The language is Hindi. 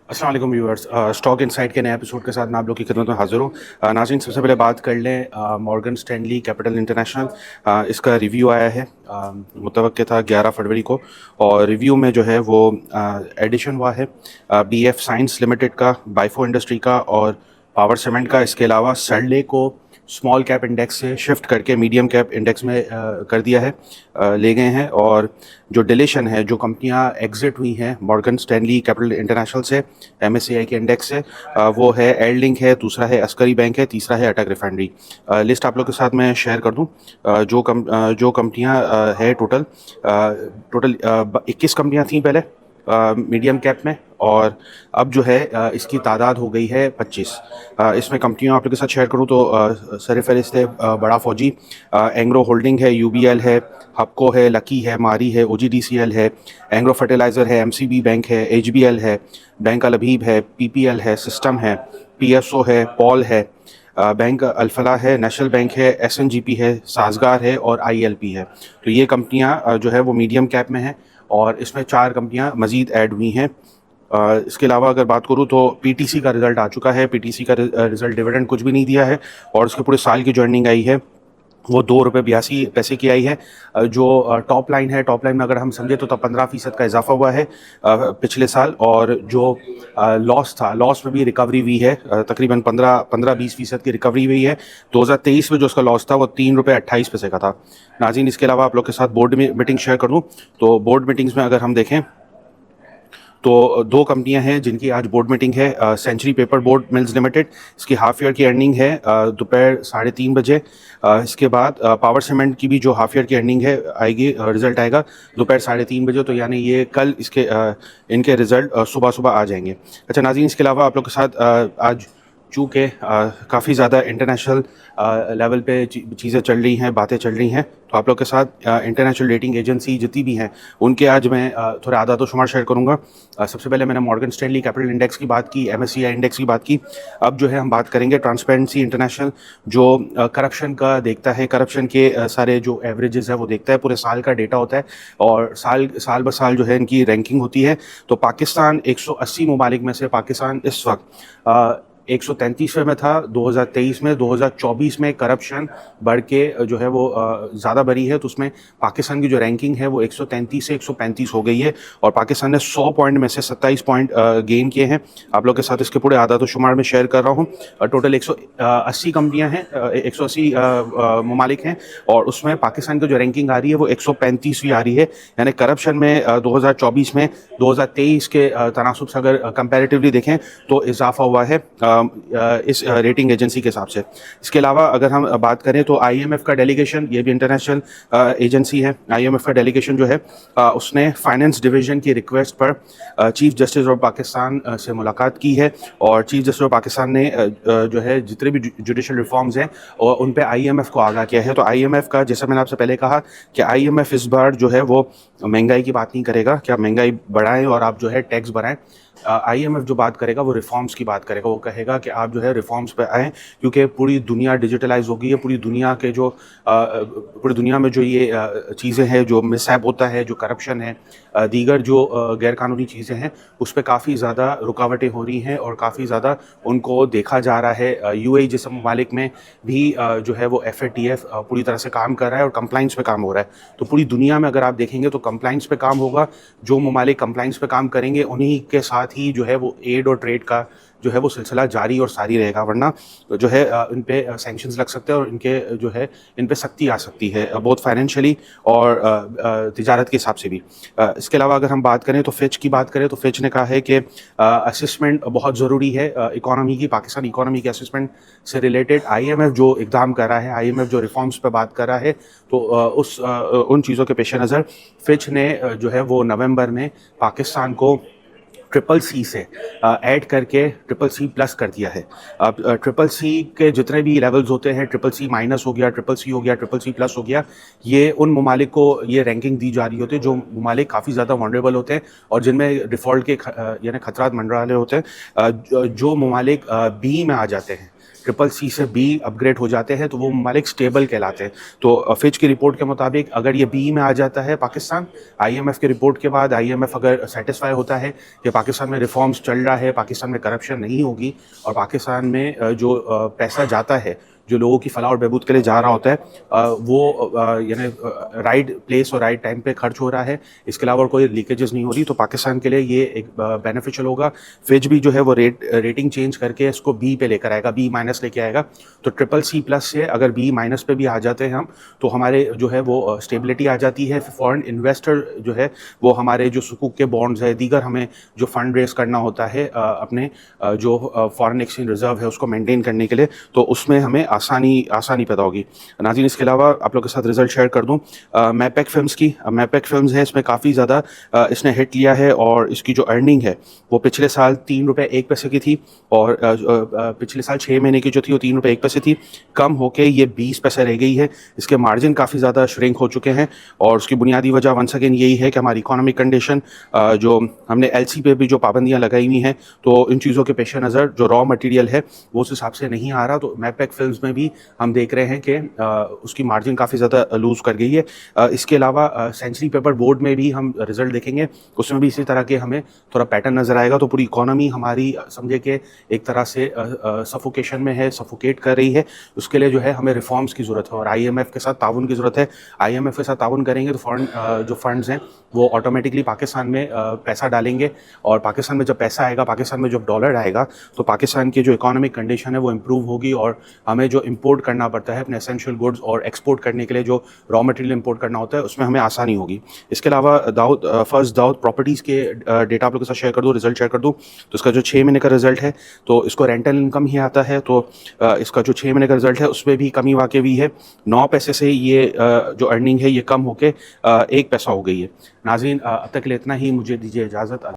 अस्सलाम वालेकुम व्यूअर्स। स्टॉक इनसाइट के नए एपिसोड के साथ मैं आप लोग की खिदमत में हाजिर हूँ। नाज़रीन, सबसे पहले बात कर लें मॉर्गन स्टैनली कैपिटल इंटरनेशनल। इसका रिव्यू आया है, मुतवक्के था 11 फरवरी को, और रिव्यू में जो है वो एडिशन हुआ है बीएफ साइंस लिमिटेड का, बाइफो इंडस्ट्री का और पावर सीमेंट का। इसके अलावा सरले को स्मॉल कैप इंडेक्स से शिफ्ट करके मीडियम कैप इंडेक्स में कर दिया है, ले गए हैं। और जो डिलीशन है, जो कंपनियां एग्जिट हुई हैं मॉर्गन स्टैनली कैपिटल इंटरनेशनल से, एमएससीआई के इंडेक्स से, वो है एयर लिंक है, दूसरा है अस्करी बैंक है, तीसरा है अटक रिफाइनरी। लिस्ट आप लोग के साथ मैं शेयर कर दूं। जो कंपनियां है, टोटल 21 कंपनियां थी पहले मीडियम कैप में, और अब जो है इसकी तादाद हो गई है 25। इसमें कंपनियों आप लोग के साथ शेयर करूं तो सरफहरिस्त है बड़ा फौजी, एंग्रो होल्डिंग है, यूबीएल है, हपको है, लकी है, मारी है, ओजीडीसीएल है, एंग्रो फर्टिलाइज़र है, एमसीबी बैंक है, एचबीएल है, बैंक अल अबीब है, पीपीएल है, सिस्टम है, पीएसओ है, पॉल है, बैंक अल्फला है, नेशनल बैंक है, एसएनजीपी है, साजगार है और आईएलपी है। तो ये कंपनियां जो है वो मीडियम कैप में हैं, और इसमें 4 कंपनियां मज़ीद ऐड हुई हैं। इसके अलावा अगर बात करूँ तो पीटीसी का रिज़ल्ट आ चुका है। पीटीसी का रिज़ल्ट, डिविडेंड कुछ भी नहीं दिया है, और उसके पूरे साल की जो अर्निंग आई है वो 2 रुपये 82 पैसे की आई है। जो टॉप लाइन है, टॉप लाइन में अगर हम समझे तो 15% का इजाफा हुआ है पिछले साल। और जो लॉस था, लॉस में भी रिकवरी हुई है, तकरीबन 15-20% की रिकवरी हुई है। 2023 में जो उसका लॉस था वो 3 रुपये 28 पैसे का था। नाज़रीन, इसके अलावा आप लोग के साथ बोर्ड में मीटिंग शेयर कर दूँ तो बोर्ड मीटिंग्स में अगर हम देखें तो 2 कंपनियां हैं जिनकी आज बोर्ड मीटिंग है। Century Paper Board Mills Limited, इसकी हाफ ईयर की अर्निंग है दोपहर 3:30 बजे। इसके बाद पावर सीमेंट की भी जो हाफ ईयर की अर्निंग है आएगी, रिजल्ट आएगा दोपहर 3:30 बजे। तो यानी ये कल इसके इनके रिजल्ट सुबह सुबह आ जाएंगे। अच्छा नाज़रीन, इसके अलावा आप लोग के साथ आज चूँकि काफ़ी ज़्यादा इंटरनेशनल लेवल पे चीज़ें चल रही हैं, बातें चल रही हैं, तो आप लोग के साथ इंटरनेशनल रेटिंग एजेंसी जितनी भी हैं उनके आज मैं थोड़े आदात व शुमार शेयर करूँगा। सबसे पहले मैंने मॉर्गन स्टैनली कैपिटल इंडेक्स की बात की, एमएससीआई इंडेक्स की बात की। अब जो है हम बात करेंगे ट्रांसपेरेंसी इंटरनेशनल, जो करप्शन का देखता है, करप्शन के सारे जो एवरेजेस है वो देखता है, पूरे साल का डेटा होता है, और साल ब साल जो है इनकी रैंकिंग होती है। तो पाकिस्तान 180 ममालिक में से पाकिस्तान इस वक्त 133वें में था 2023 में। 2024 में करप्शन बढ़ के जो है वो ज़्यादा बढ़ी है, तो उसमें पाकिस्तान की जो रैंकिंग है वो 133 से 135 हो गई है, और पाकिस्तान ने 100 पॉइंट में से 27 पॉइंट गेन किए हैं। आप लोग के साथ इसके पूरे आदात शुमार में शेयर कर रहा हूँ। टोटल 180 कंपनियां हैं, 180 ममालिक हैं, और उसमें पाकिस्तान की जो रैंकिंग आ रही है वो 135वीं आ रही है। यानी करप्शन में 2024 में 2023 के तनासुब से अगर कंपैरेटिवली देखें तो इजाफा हुआ है इस रेटिंग एजेंसी के हिसाब से। इसके अलावा अगर हम बात करें तो आईएमएफ का डेलीगेशन, ये भी इंटरनेशनल एजेंसी है, आईएमएफ का डेलीगेशन जो है उसने फाइनेंस डिवीजन की रिक्वेस्ट पर चीफ जस्टिस ऑफ पाकिस्तान से मुलाकात की है, और चीफ जस्टिस ऑफ पाकिस्तान ने जो है जितने भी जुडिशल रिफॉर्म्स हैं और उन पे आईएमएफ को आगाह किया है। तो आईएमएफ का, जैसा मैंने आपसे पहले कहा कि आईएमएफ इस बार जो है वो महंगाई की बात नहीं करेगा कि आप महंगाई बढ़ाएं और आप जो है टैक्स बढ़ाएं। आईएमएफ जो बात करेगा वो रिफॉर्म्स की बात करेगा। वो कहेगा कि आप जो है रिफॉर्म्स पे आएँ, क्योंकि पूरी दुनिया डिजिटलाइज हो गई है। पूरी दुनिया के जो पूरी दुनिया में जो ये चीज़ें हैं, जो मिसहैप होता है, जो करप्शन है, दीगर जो गैरकानूनी चीज़ें हैं, उस पर काफ़ी ज़्यादा रुकावटें हो रही हैं और काफ़ी ज़्यादा उनको देखा जा रहा है। यूएई जैसे ममालिक में भी जो है वो एफएटीएफ पूरी तरह से काम कर रहा है और कंप्लाइंस पे काम हो रहा है। तो पूरी दुनिया में अगर आप देखेंगे तो कंप्लाइंस पे काम होगा। जो ममालिक कंप्लाइंस पे काम करेंगे उन्हीं के साथ ही जो है वो एड और ट्रेड का जो है वो सिलसिला जारी और सारी रहेगा, वरना जो है इन पे सैंक्शंस लग सकते हैं और इनके जो है इन पे सख्ती आ सकती है, बहुत फाइनेंशियली और तिजारत के हिसाब से भी। इसके अलावा अगर हम बात करें तो फिच की बात करें तो फिच ने कहा है कि असिस्मेंट बहुत ज़रूरी है इकॉनमी की, पाकिस्तान इकॉनमी की असिस्मेंट से रिलेटेड। आईएमएफ जो इकदाम कर रहा है, आईएमएफ जो रिफॉर्म्स पे बात कर रहा है, तो उन चीज़ों के पेश नज़र फिच ने जो है वो नवंबर में पाकिस्तान को CCC से ऐड करके CCC+ कर दिया है। अब CCC के जितने भी लेवल्स होते हैं, CCC- हो गया, CCC हो गया, CCC+ हो गया, ये उन ममालिक को ये रैंकिंग दी जा रही होती है जो ममालिक काफ़ी ज़्यादा वनरेबल होते हैं और जिनमें डिफ़ॉल्ट के यानी खतरात मंडरा रहे होते हैं। जो ममालिक बी में आ जाते हैं, ट्रिपल सी से बी अपग्रेड हो जाते हैं तो वो ममालिक स्टेबल कहलाते हैं। तो फिच की रिपोर्ट के मुताबिक अगर ये बी में आ जाता है पाकिस्तान, IMF की रिपोर्ट के बाद IMF अगर सेटिस्फाई होता है कि पाकिस्तान में रिफॉर्म्स चल रहा है, पाकिस्तान में करप्शन नहीं होगी और पाकिस्तान में जो पैसा जाता है जो लोगों की फलाह और बहबूद के लिए जा रहा होता है वो यानी राइट प्लेस और राइट टाइम पे खर्च हो रहा है, इसके अलावा और कोई लीकेजेस नहीं हो रही, तो पाकिस्तान के लिए ये एक बेनिफिशियल होगा। फिच भी जो है वो रेटिंग चेंज करके इसको बी पे लेकर आएगा, बी माइनस लेके आएगा। तो ट्रिपल सी प्लस से अगर बी माइनस पे भी आ जाते हैं हम तो हमारे जो है वो स्टेबिलिटी आ जाती है। फॉरेन इन्वेस्टर जो है वो हमारे जो सुकूक के बॉन्ड्स है, दीगर हमें जो फंड रेज करना होता है अपने जो फॉरेन एक्सचेंज रिजर्व है उसको मेंटेन करने के लिए, तो उसमें हमें आसानी पैदा होगी। नाज़रीन, इसके अलावा आप लोग के साथ रिजल्ट शेयर कर दूं मैपेक फिल्म्स की। मैपेक फिल्म्स है, इसमें काफ़ी ज़्यादा इसने हिट लिया है और इसकी जो अर्निंग है वो पिछले साल 3 रुपये 1 पैसे की थी और पिछले साल 6 महीने की जो थी वो 3 रुपये 1 पैसे थी, कम होके ये 20 पैसे रह गई है। इसके मार्जिन काफ़ी ज़्यादा श्रिंक हो चुके हैं और उसकी बुनियादी वजह वंस अगेन यही है कि हमारी इकोनॉमिक कंडीशन, जो हमने LC पे भी जो पाबंदियाँ लगाई हुई हैं, तो इन चीज़ों के पेश नज़र जो रॉ मटेरियल है वो उस हिसाब से नहीं आ रहा। तो मैपेक फिल्म्स में भी हम देख रहे हैं कि उसकी मार्जिन काफ़ी ज़्यादा लूज़ कर गई है। इसके अलावा सेंचुरी पेपर बोर्ड में भी हम रिजल्ट देखेंगे, उसमें भी इसी तरह के हमें थोड़ा पैटर्न नज़र आएगा। तो पूरी इकोनॉमी हमारी समझे कि एक तरह से सफोकेशन में है, सफोकेट कर रही है। उसके लिए जो है हमें रिफॉर्म्स की ज़रूरत है और IMF के साथ ताउन की ज़रूरत है। IMF के साथ ताउन करेंगे तो फॉरेन जो फंड्स हैं वो ऑटोमेटिकली पाकिस्तान में पैसा डालेंगे और पाकिस्तान में जब पैसा आएगा, पाकिस्तान में जब डॉलर आएगा तो पाकिस्तान की जो इकोनॉमिक कंडीशन है वो इम्प्रूव होगी और हमें जो इंपोर्ट करना पड़ता है अपने एसेंशियल गुड्स और एक्सपोर्ट करने के लिए जो रॉ मटेरियल इंपोर्ट करना होता है उसमें हमें आसानी होगी। इसके अलावा फर्स्ट दाऊद प्रॉपर्टीज़ के डेटा आप लोगों के साथ शेयर कर दूँ, रिजल्ट शेयर कर दूँ। तो इसका जो 6 महीने का रिजल्ट है तो इसको रेंटल इनकम ही आता है, तो इसका जो 6 महीने का रिजल्ट है उसमें भी कमी वाकई हुई है। 9 पैसे से ये जो अर्निंग है ये कम होके 1 पैसा हो गई है। नाज़रीन, अब तक के लिए इतना ही, मुझे दीजिए इजाज़त।